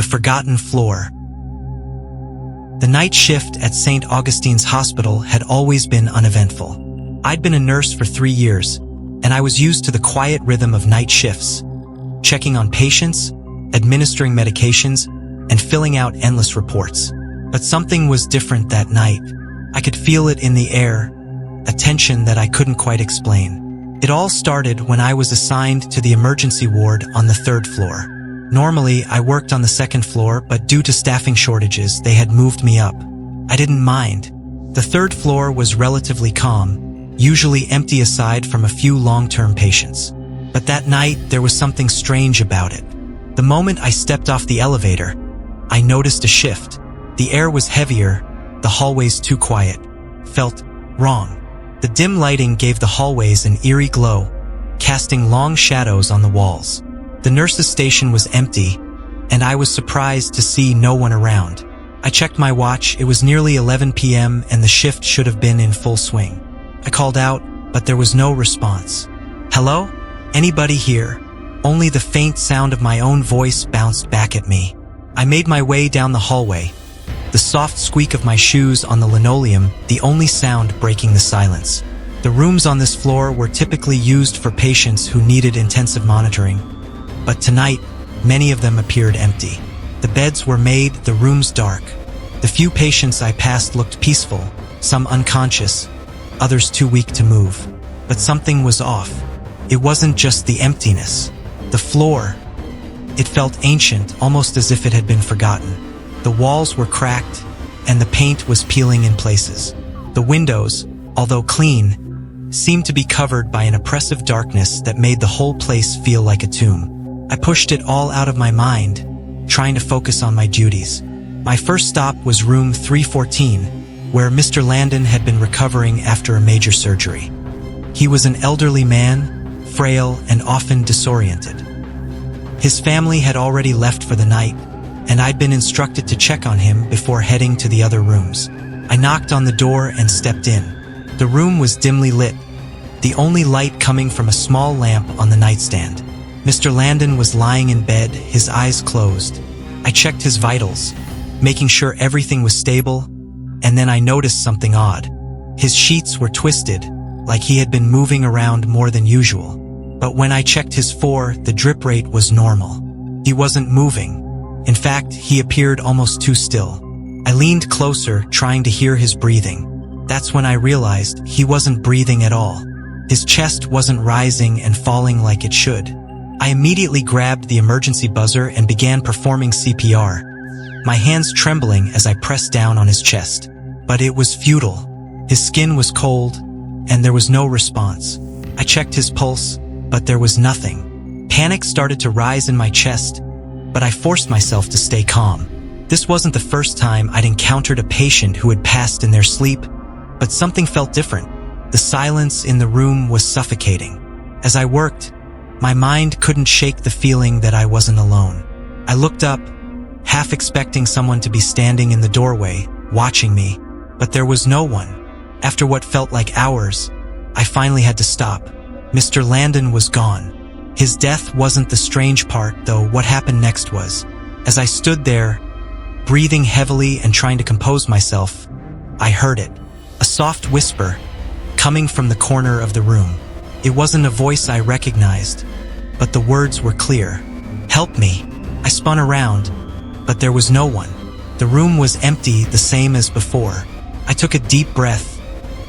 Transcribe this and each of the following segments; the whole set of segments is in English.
forgotten floor. The night shift at St. Augustine's Hospital had always been uneventful. I'd been a nurse for 3 years, and I was used to the quiet rhythm of night shifts, checking on patients, administering medications, and filling out endless reports. But something was different that night. I could feel it in the air, a tension that I couldn't quite explain. It all started when I was assigned to the emergency ward on the 3rd floor. Normally, I worked on the 2nd floor, but due to staffing shortages, they had moved me up. I didn't mind. The 3rd floor was relatively calm, usually empty aside from a few long-term patients. But that night, there was something strange about it. The moment I stepped off the elevator, I noticed a shift. The air was heavier, the hallways too quiet. Felt wrong. The dim lighting gave the hallways an eerie glow, casting long shadows on the walls. The nurse's station was empty, and I was surprised to see no one around. I checked my watch. It was nearly 11 p.m. and the shift should have been in full swing. I called out, but there was no response. "Hello? Anybody here?" Only the faint sound of my own voice bounced back at me. I made my way down the hallway, the soft squeak of my shoes on the linoleum, the only sound breaking the silence. The rooms on this floor were typically used for patients who needed intensive monitoring, but tonight, many of them appeared empty. The beds were made, the rooms dark. The few patients I passed looked peaceful, some unconscious, others too weak to move. But something was off. It wasn't just the emptiness. The floor. It felt ancient, almost as if it had been forgotten. The walls were cracked, and the paint was peeling in places. The windows, although clean, seemed to be covered by an oppressive darkness that made the whole place feel like a tomb. I pushed it all out of my mind, trying to focus on my duties. My first stop was room 314, where Mr. Landon had been recovering after a major surgery. He was an elderly man, frail and often disoriented. His family had already left for the night, and I'd been instructed to check on him before heading to the other rooms. I knocked on the door and stepped in. The room was dimly lit, the only light coming from a small lamp on the nightstand. Mr. Landon was lying in bed, his eyes closed. I checked his vitals, making sure everything was stable, and then I noticed something odd. His sheets were twisted, like he had been moving around more than usual. But when I checked his the drip rate was normal. He wasn't moving. In fact, he appeared almost too still. I leaned closer, trying to hear his breathing. That's when I realized he wasn't breathing at all. His chest wasn't rising and falling like it should. I immediately grabbed the emergency buzzer and began performing CPR, my hands trembling as I pressed down on his chest. But it was futile. His skin was cold, and there was no response. I checked his pulse, but there was nothing. Panic started to rise in my chest, but I forced myself to stay calm. This wasn't the first time I'd encountered a patient who had passed in their sleep, but something felt different. The silence in the room was suffocating. As I worked, my mind couldn't shake the feeling that I wasn't alone. I looked up, half expecting someone to be standing in the doorway, watching me, but there was no one. After what felt like hours, I finally had to stop. Mr. Landon was gone. His death wasn't the strange part, though. What happened next was, as I stood there, breathing heavily and trying to compose myself, I heard it. A soft whisper, coming from the corner of the room. It wasn't a voice I recognized, but the words were clear. "Help me." I spun around, but there was no one. The room was empty, the same as before. I took a deep breath,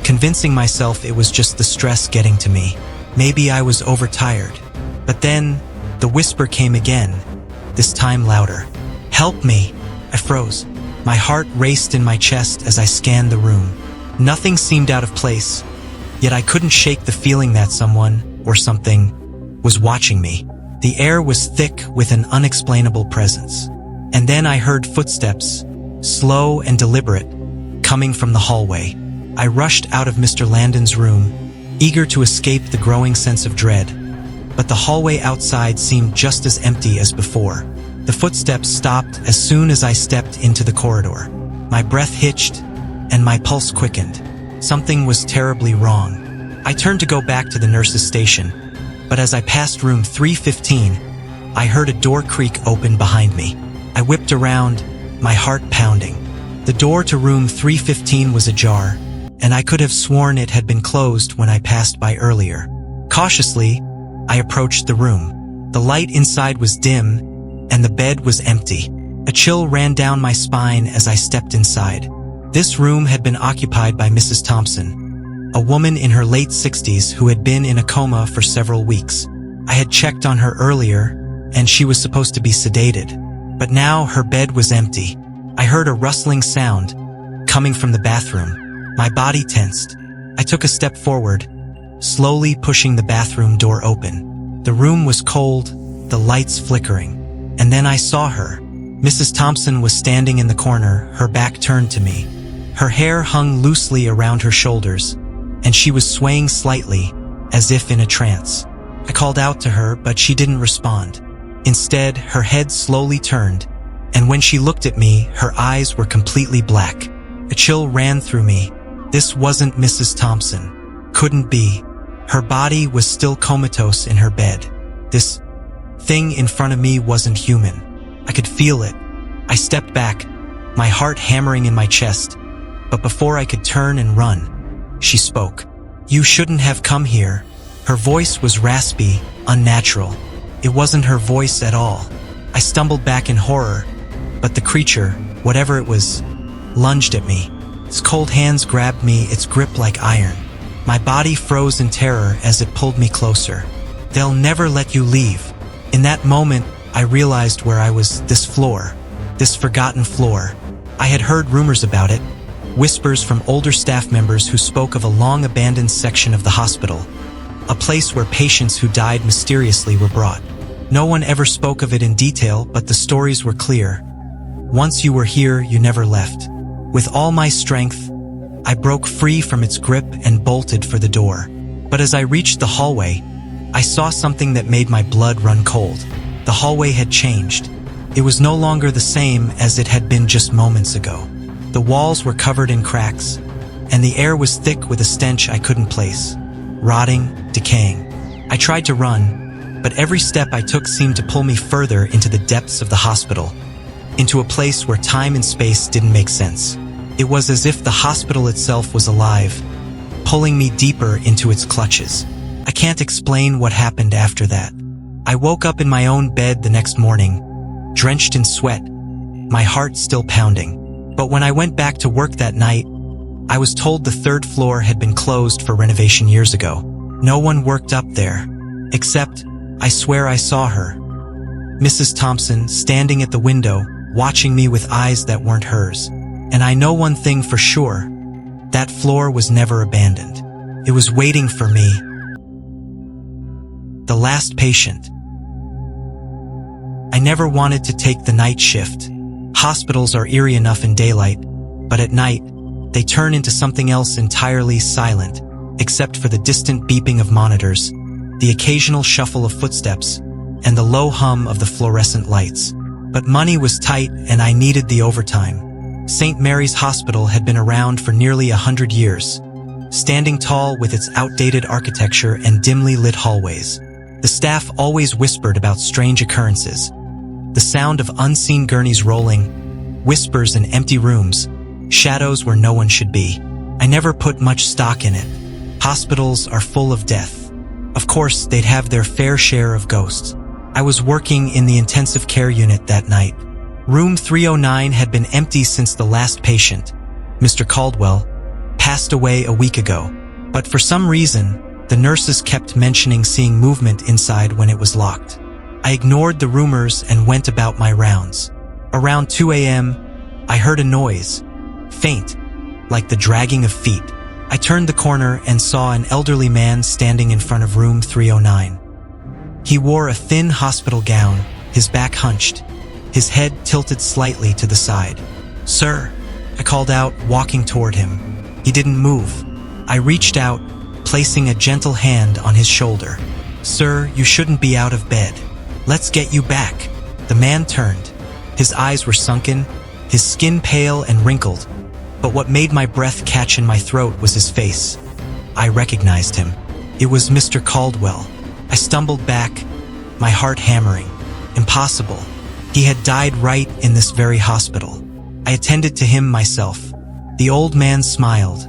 convincing myself it was just the stress getting to me. Maybe I was overtired. But then, the whisper came again, this time louder. "Help me." I froze. My heart raced in my chest as I scanned the room. Nothing seemed out of place, yet I couldn't shake the feeling that someone, or something, was watching me. The air was thick with an unexplainable presence. And then I heard footsteps, slow and deliberate, coming from the hallway. I rushed out of Mr. Landon's room, eager to escape the growing sense of dread. But the hallway outside seemed just as empty as before. The footsteps stopped as soon as I stepped into the corridor. My breath hitched, and my pulse quickened. Something was terribly wrong. I turned to go back to the nurse's station, but as I passed room 315, I heard a door creak open behind me. I whipped around, my heart pounding. The door to room 315 was ajar, and I could have sworn it had been closed when I passed by earlier. Cautiously, I approached the room. The light inside was dim, and the bed was empty. A chill ran down my spine as I stepped inside. This room had been occupied by Mrs. Thompson, a woman in her late 60s who had been in a coma for several weeks. I had checked on her earlier, and she was supposed to be sedated. But now her bed was empty. I heard a rustling sound coming from the bathroom. My body tensed. I took a step forward, slowly pushing the bathroom door open. The room was cold, the lights flickering. And then I saw her. Mrs. Thompson was standing in the corner, her back turned to me. Her hair hung loosely around her shoulders, and she was swaying slightly, as if in a trance. I called out to her, but she didn't respond. Instead, her head slowly turned, and when she looked at me, her eyes were completely black. A chill ran through me. This wasn't Mrs. Thompson. Couldn't be. Her body was still comatose in her bed. This thing in front of me wasn't human. I could feel it. I stepped back, my heart hammering in my chest. But before I could turn and run, she spoke. "You shouldn't have come here." Her voice was raspy, unnatural. It wasn't her voice at all. I stumbled back in horror, but the creature, whatever it was, lunged at me. Its cold hands grabbed me, its grip like iron. My body froze in terror as it pulled me closer. "They'll never let you leave." In that moment, I realized where I was. This floor. This forgotten floor. I had heard rumors about it, whispers from older staff members who spoke of a long-abandoned section of the hospital, a place where patients who died mysteriously were brought. No one ever spoke of it in detail, but the stories were clear. Once you were here, you never left. With all my strength, I broke free from its grip and bolted for the door. But as I reached the hallway, I saw something that made my blood run cold. The hallway had changed. It was no longer the same as it had been just moments ago. The walls were covered in cracks, and the air was thick with a stench I couldn't place. Rotting, decaying. I tried to run, but every step I took seemed to pull me further into the depths of the hospital, into a place where time and space didn't make sense. It was as if the hospital itself was alive, pulling me deeper into its clutches. I can't explain what happened after that. I woke up in my own bed the next morning, drenched in sweat, my heart still pounding. But when I went back to work that night, I was told the third floor had been closed for renovation years ago. No one worked up there, except, I swear I saw her. Mrs. Thompson standing at the window, watching me with eyes that weren't hers. And I know one thing for sure, that floor was never abandoned. It was waiting for me. The last patient. I never wanted to take the night shift. Hospitals are eerie enough in daylight, but at night, they turn into something else entirely silent, except for the distant beeping of monitors, the occasional shuffle of footsteps, and the low hum of the fluorescent lights. But money was tight and I needed the overtime. St. Mary's Hospital had been around for nearly 100 years, standing tall with its outdated architecture and dimly lit hallways. The staff always whispered about strange occurrences, the sound of unseen gurneys rolling, whispers in empty rooms, shadows where no one should be. I never put much stock in it. Hospitals are full of death. Of course, they'd have their fair share of ghosts. I was working in the intensive care unit that night. Room 309 had been empty since the last patient, Mr. Caldwell, passed away a week ago. But for some reason, the nurses kept mentioning seeing movement inside when it was locked. I ignored the rumors and went about my rounds. Around 2 a.m., I heard a noise, faint, like the dragging of feet. I turned the corner and saw an elderly man standing in front of room 309. He wore a thin hospital gown, his back hunched, his head tilted slightly to the side. "Sir," I called out, walking toward him. He didn't move. I reached out, placing a gentle hand on his shoulder. "Sir, you shouldn't be out of bed. Let's get you back." The man turned. His eyes were sunken, his skin pale and wrinkled. But what made my breath catch in my throat was his face. I recognized him. It was Mr. Caldwell. I stumbled back, my heart hammering. Impossible. He had died right in this very hospital. I attended to him myself. The old man smiled,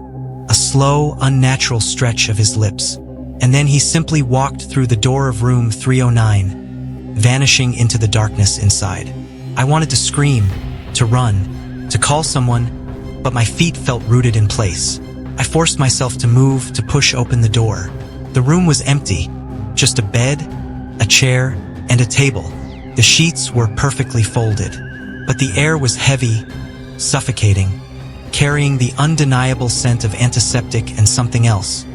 a slow, unnatural stretch of his lips, and then he simply walked through the door of room 309, vanishing into the darkness inside. I wanted to scream, to run, to call someone, but my feet felt rooted in place. I forced myself to move, to push open the door. The room was empty, just a bed, a chair, and a table. The sheets were perfectly folded, but the air was heavy, suffocating, carrying the undeniable scent of antiseptic and something else,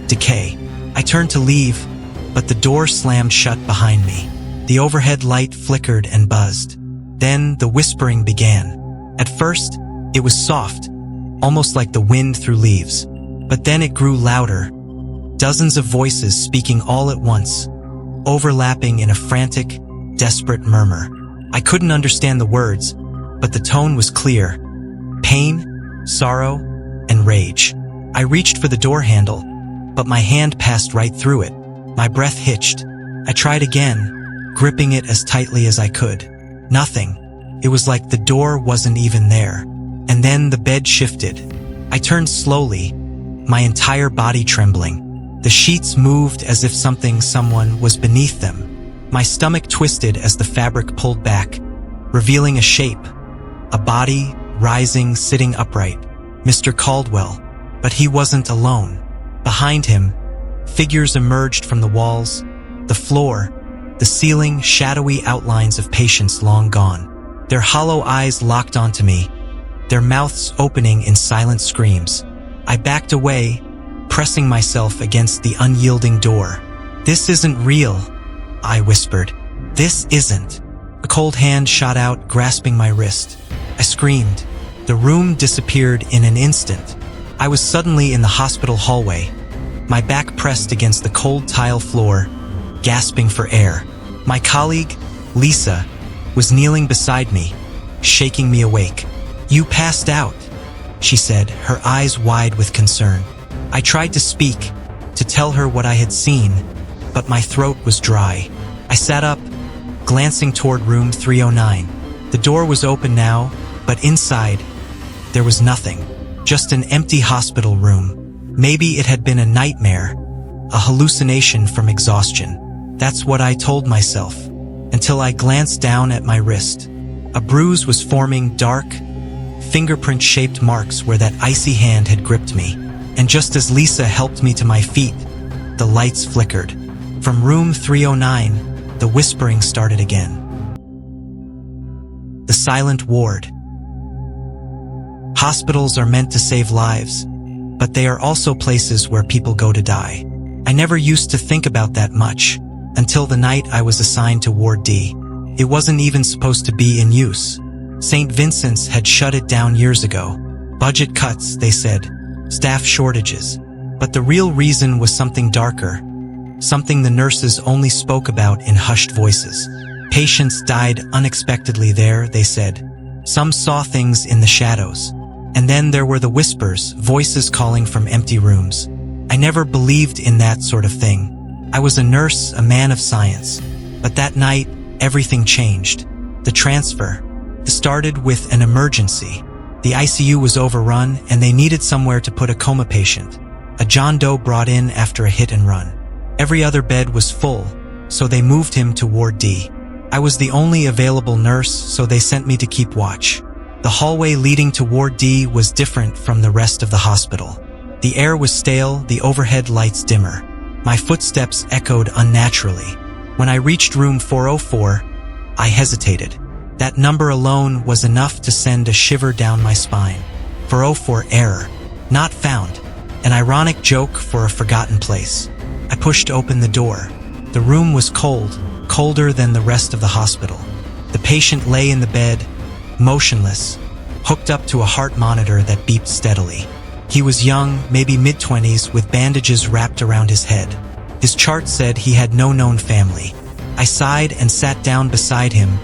decay. I turned to leave, but the door slammed shut behind me. The overhead light flickered and buzzed. Then the whispering began. At first, it was soft, almost like the wind through leaves. But then it grew louder, dozens of voices speaking all at once, overlapping in a frantic, desperate murmur. I couldn't understand the words, but the tone was clear. Pain, sorrow, and rage. I reached for the door handle, but my hand passed right through it. My breath hitched. I tried again, gripping it as tightly as I could. Nothing. It was like the door wasn't even there. And then the bed shifted. I turned slowly, my entire body trembling. The sheets moved as if someone was beneath them. My stomach twisted as the fabric pulled back, revealing a shape, a body, rising, sitting upright. Mr. Caldwell. But he wasn't alone. Behind him, figures emerged from the walls, the floor, the ceiling, shadowy outlines of patients long gone. Their hollow eyes locked onto me, their mouths opening in silent screams. I backed away, pressing myself against the unyielding door. "This isn't real," I whispered. "This isn't." A cold hand shot out, grasping my wrist. I screamed. The room disappeared in an instant. I was suddenly in the hospital hallway, my back pressed against the cold tile floor, gasping for air. My colleague, Lisa, was kneeling beside me, shaking me awake. "You passed out," she said, her eyes wide with concern. I tried to speak, to tell her what I had seen, but my throat was dry. I sat up, glancing toward room 309. The door was open now, but inside, there was nothing. Just an empty hospital room. Maybe it had been a nightmare, a hallucination from exhaustion. That's what I told myself, until I glanced down at my wrist. A bruise was forming, dark, fingerprint-shaped marks where that icy hand had gripped me. And just as Lisa helped me to my feet, the lights flickered. From room 309, the whispering started again. The silent ward. Hospitals are meant to save lives, but they are also places where people go to die. I never used to think about that much, until the night I was assigned to Ward D. It wasn't even supposed to be in use. St. Vincent's had shut it down years ago. Budget cuts, they said. Staff shortages. But the real reason was something darker. Something the nurses only spoke about in hushed voices. Patients died unexpectedly there, they said. Some saw things in the shadows. And then there were the whispers, voices calling from empty rooms. I never believed in that sort of thing. I was a nurse, a man of science. But that night, everything changed. The transfer. It started with an emergency. The ICU was overrun, and they needed somewhere to put a coma patient. A John Doe brought in after a hit and run. Every other bed was full, so they moved him to Ward D. I was the only available nurse, so they sent me to keep watch. The hallway leading to Ward D was different from the rest of the hospital. The air was stale, the overhead lights dimmer. My footsteps echoed unnaturally. When I reached room 404, I hesitated. That number alone was enough to send a shiver down my spine. 404 error. Not found. An ironic joke for a forgotten place. I pushed open the door. The room was cold, colder than the rest of the hospital. The patient lay in the bed, motionless, hooked up to a heart monitor that beeped steadily. He was young, maybe mid-20s, with bandages wrapped around his head. His chart said he had no known family. I sighed and sat down beside him,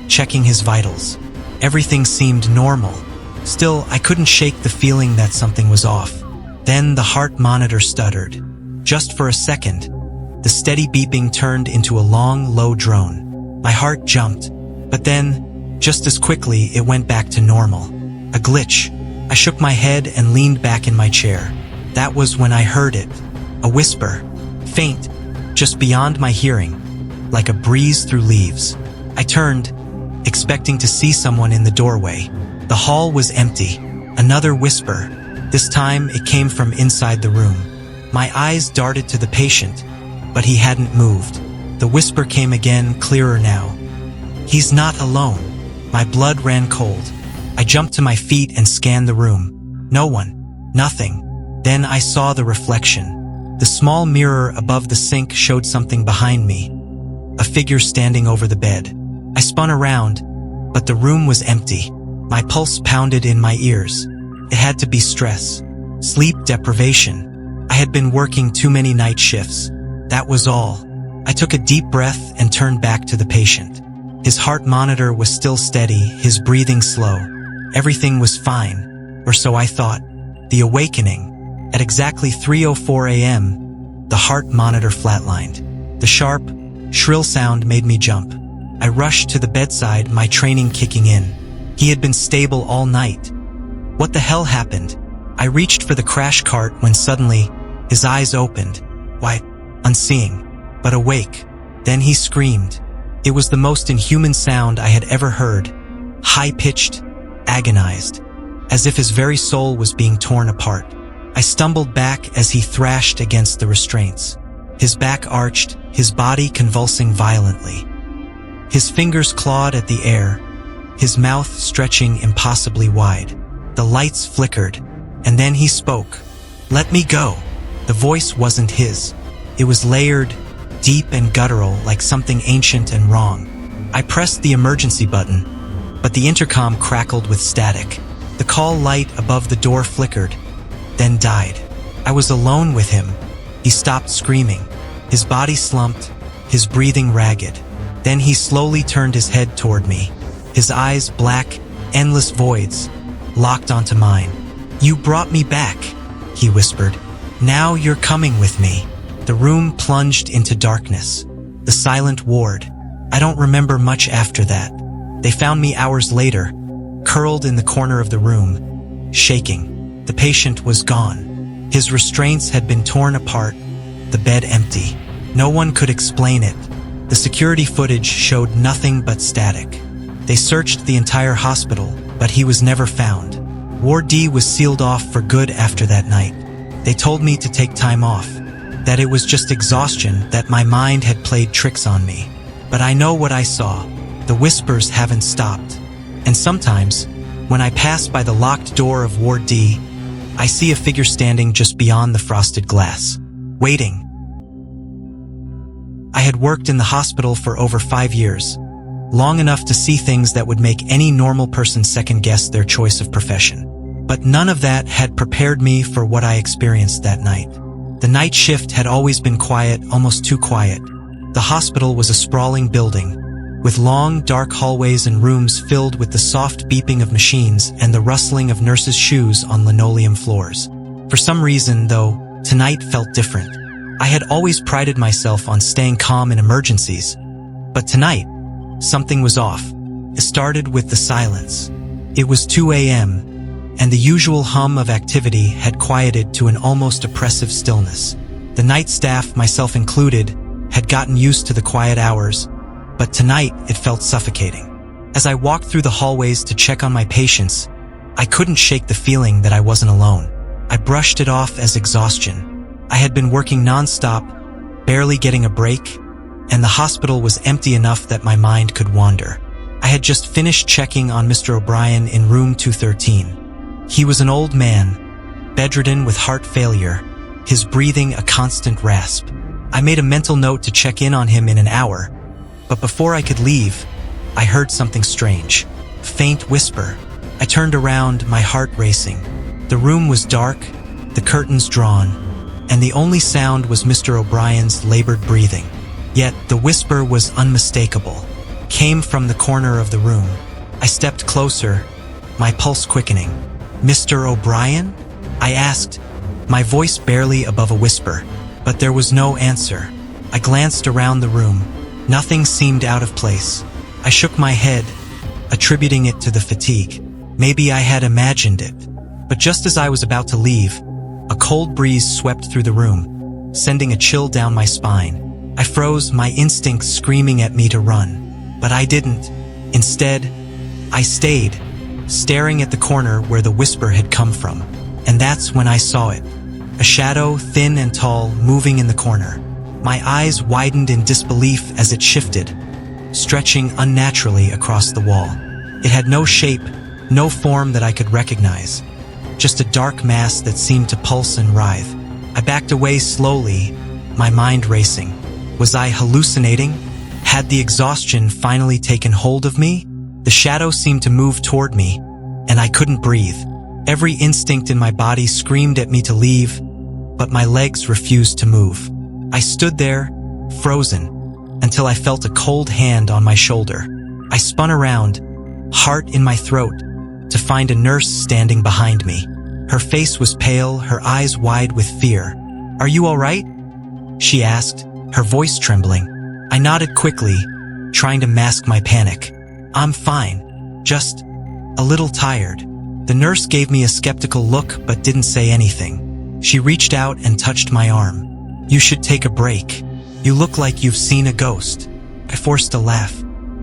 checking his vitals. Everything seemed normal. Still, I couldn't shake the feeling that something was off. Then the heart monitor stuttered. Just for a second, the steady beeping turned into a long, low drone. My heart jumped. But then, just as quickly, it went back to normal. A glitch. I shook my head and leaned back in my chair. That was when I heard it. A whisper. Faint, just beyond my hearing, like a breeze through leaves. I turned, expecting to see someone in the doorway. The hall was empty. Another whisper. This time, it came from inside the room. My eyes darted to the patient, but he hadn't moved. The whisper came again, clearer now. He's not alone. My blood ran cold. I jumped to my feet and scanned the room. No one. Nothing. Then I saw the reflection. The small mirror above the sink showed something behind me. A figure standing over the bed. I spun around, but the room was empty. My pulse pounded in my ears. It had to be stress. Sleep deprivation. I had been working too many night shifts. That was all. I took a deep breath and turned back to the patient. His heart monitor was still steady, his breathing slow. Everything was fine, or so I thought. The awakening. At exactly 3:04 a.m., the heart monitor flatlined. The sharp, shrill sound made me jump. I rushed to the bedside, my training kicking in. He had been stable all night. What the hell happened? I reached for the crash cart when suddenly, his eyes opened. Why, unseeing, but awake. Then he screamed. It was the most inhuman sound I had ever heard. High-pitched, agonized, as if his very soul was being torn apart. I stumbled back as he thrashed against the restraints. His back arched, his body convulsing violently. His fingers clawed at the air, his mouth stretching impossibly wide. The lights flickered, and then he spoke. "Let me go." The voice wasn't his. It was layered, deep and guttural, like something ancient and wrong. I pressed the emergency button, but the intercom crackled with static. The call light above the door flickered, then died. I was alone with him. He stopped screaming. His body slumped, his breathing ragged. Then he slowly turned his head toward me. His eyes black, endless voids, locked onto mine. "You brought me back," he whispered. "Now you're coming with me." The room plunged into darkness. The silent ward. I don't remember much after that. They found me hours later, curled in the corner of the room, shaking. The patient was gone. His restraints had been torn apart, the bed empty. No one could explain it. The security footage showed nothing but static. They searched the entire hospital, but he was never found. Ward D was sealed off for good after that night. They told me to take time off, that it was just exhaustion, that my mind had played tricks on me. But I know what I saw. The whispers haven't stopped. And sometimes, when I pass by the locked door of Ward D, I see a figure standing just beyond the frosted glass, waiting. I had worked in the hospital for over 5 years, long enough to see things that would make any normal person second-guess their choice of profession. But none of that had prepared me for what I experienced that night. The night shift had always been quiet, almost too quiet. The hospital was a sprawling building, with long, dark hallways and rooms filled with the soft beeping of machines and the rustling of nurses' shoes on linoleum floors. For some reason, though, tonight felt different. I had always prided myself on staying calm in emergencies, but tonight, something was off. It started with the silence. It was 2 a.m., and the usual hum of activity had quieted to an almost oppressive stillness. The night staff, myself included, had gotten used to the quiet hours, but tonight it felt suffocating. As I walked through the hallways to check on my patients, I couldn't shake the feeling that I wasn't alone. I brushed it off as exhaustion. I had been working non-stop, barely getting a break, and the hospital was empty enough that my mind could wander. I had just finished checking on Mr. O'Brien in room 213. He was an old man, bedridden with heart failure, his breathing a constant rasp. I made a mental note to check in on him in an hour, but before I could leave, I heard something strange. A faint whisper. I turned around, my heart racing. The room was dark, the curtains drawn, and the only sound was Mr. O'Brien's labored breathing. Yet the whisper was unmistakable, came from the corner of the room. I stepped closer, my pulse quickening. "Mr. O'Brien?" I asked, my voice barely above a whisper, but there was no answer. I glanced around the room. Nothing seemed out of place. I shook my head, attributing it to the fatigue. Maybe I had imagined it. But just as I was about to leave, a cold breeze swept through the room, sending a chill down my spine. I froze, my instincts screaming at me to run. But I didn't. Instead, I stayed, staring at the corner where the whisper had come from. And that's when I saw it. A shadow, thin and tall, moving in the corner. My eyes widened in disbelief as it shifted, stretching unnaturally across the wall. It had no shape, no form that I could recognize. Just a dark mass that seemed to pulse and writhe. I backed away slowly, my mind racing. Was I hallucinating? Had the exhaustion finally taken hold of me? The shadow seemed to move toward me, and I couldn't breathe. Every instinct in my body screamed at me to leave, but my legs refused to move. I stood there, frozen, until I felt a cold hand on my shoulder. I spun around, heart in my throat, to find a nurse standing behind me. Her face was pale, her eyes wide with fear. "Are you all right?" she asked, her voice trembling. I nodded quickly, trying to mask my panic. "I'm fine, just a little tired." The nurse gave me a skeptical look but didn't say anything. She reached out and touched my arm. "You should take a break. You look like you've seen a ghost." I forced a laugh.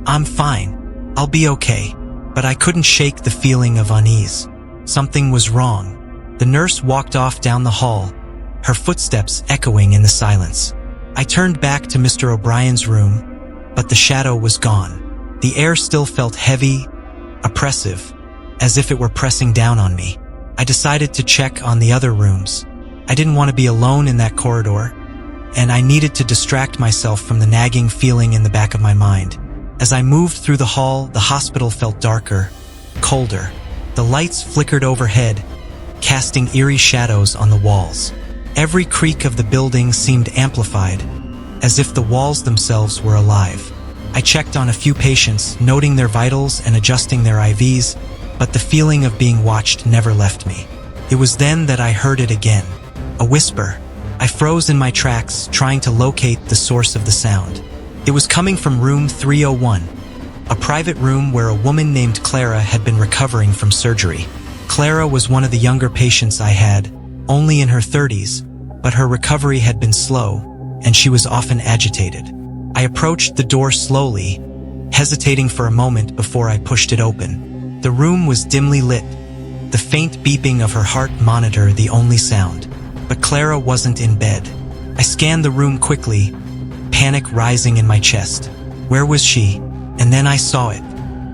"I'm fine. I'll be okay." But I couldn't shake the feeling of unease. Something was wrong. The nurse walked off down the hall, her footsteps echoing in the silence. I turned back to Mr. O'Brien's room, but the shadow was gone. The air still felt heavy, oppressive, as if it were pressing down on me. I decided to check on the other rooms. I didn't want to be alone in that corridor, and I needed to distract myself from the nagging feeling in the back of my mind. As I moved through the hall, the hospital felt darker, colder. The lights flickered overhead, casting eerie shadows on the walls. Every creak of the building seemed amplified, as if the walls themselves were alive. I checked on a few patients, noting their vitals and adjusting their IVs, but the feeling of being watched never left me. It was then that I heard it again. A whisper. I froze in my tracks, trying to locate the source of the sound. It was coming from room 301, a private room where a woman named Clara had been recovering from surgery. Clara was one of the younger patients I had, only in her 30s, but her recovery had been slow, and she was often agitated. I approached the door slowly, hesitating for a moment before I pushed it open. The room was dimly lit, the faint beeping of her heart monitor the only sound. But Clara wasn't in bed. I scanned the room quickly, panic rising in my chest. Where was she? And then I saw it.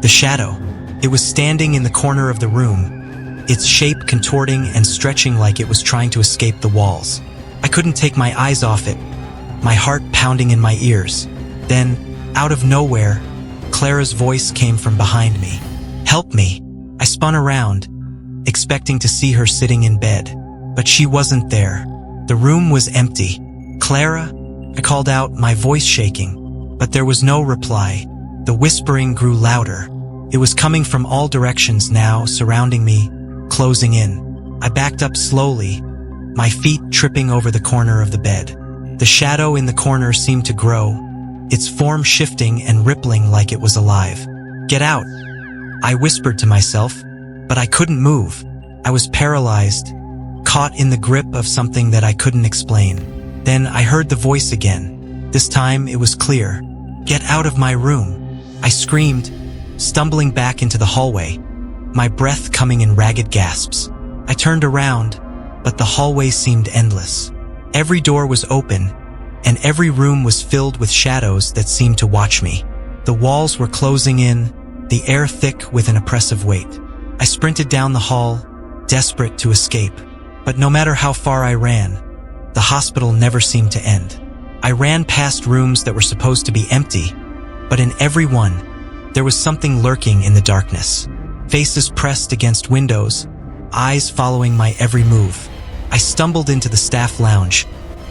The shadow. It was standing in the corner of the room, its shape contorting and stretching like it was trying to escape the walls. I couldn't take my eyes off it, my heart pounding in my ears. Then, out of nowhere, Clara's voice came from behind me. "Help me." I spun around, expecting to see her sitting in bed. But she wasn't there. The room was empty. "Clara?" I called out, my voice shaking. But there was no reply. The whispering grew louder. It was coming from all directions now, surrounding me, closing in. I backed up slowly, my feet tripping over the corner of the bed. The shadow in the corner seemed to grow, its form shifting and rippling like it was alive. "Get out," I whispered to myself, but I couldn't move. I was paralyzed, caught in the grip of something that I couldn't explain. Then I heard the voice again. This time it was clear. "Get out of my room," I screamed, stumbling back into the hallway, my breath coming in ragged gasps. I turned around, but the hallway seemed endless. Every door was open, and every room was filled with shadows that seemed to watch me. The walls were closing in, the air thick with an oppressive weight. I sprinted down the hall, desperate to escape. But no matter how far I ran, the hospital never seemed to end. I ran past rooms that were supposed to be empty, but in every one, there was something lurking in the darkness. Faces pressed against windows, eyes following my every move. I stumbled into the staff lounge,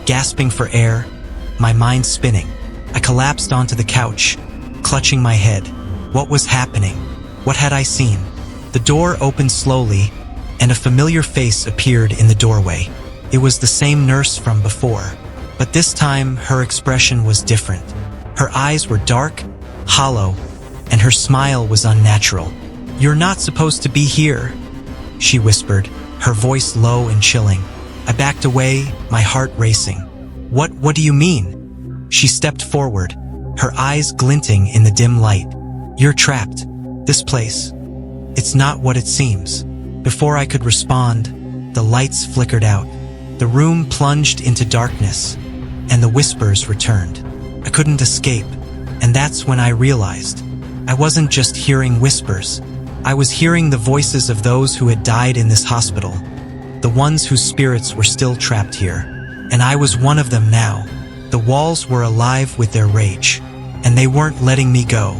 gasping for air, my mind spinning. I collapsed onto the couch, clutching my head. What was happening? What had I seen? The door opened slowly, and a familiar face appeared in the doorway. It was the same nurse from before, but this time her expression was different. Her eyes were dark, hollow, and her smile was unnatural. "You're not supposed to be here," she whispered, her voice low and chilling. I backed away, my heart racing. What do you mean?" She stepped forward, her eyes glinting in the dim light. "You're trapped. This place. It's not what it seems." Before I could respond, the lights flickered out. The room plunged into darkness, and the whispers returned. I couldn't escape, and that's when I realized I wasn't just hearing whispers. I was hearing the voices of those who had died in this hospital, the ones whose spirits were still trapped here. And I was one of them now. The walls were alive with their rage, and they weren't letting me go.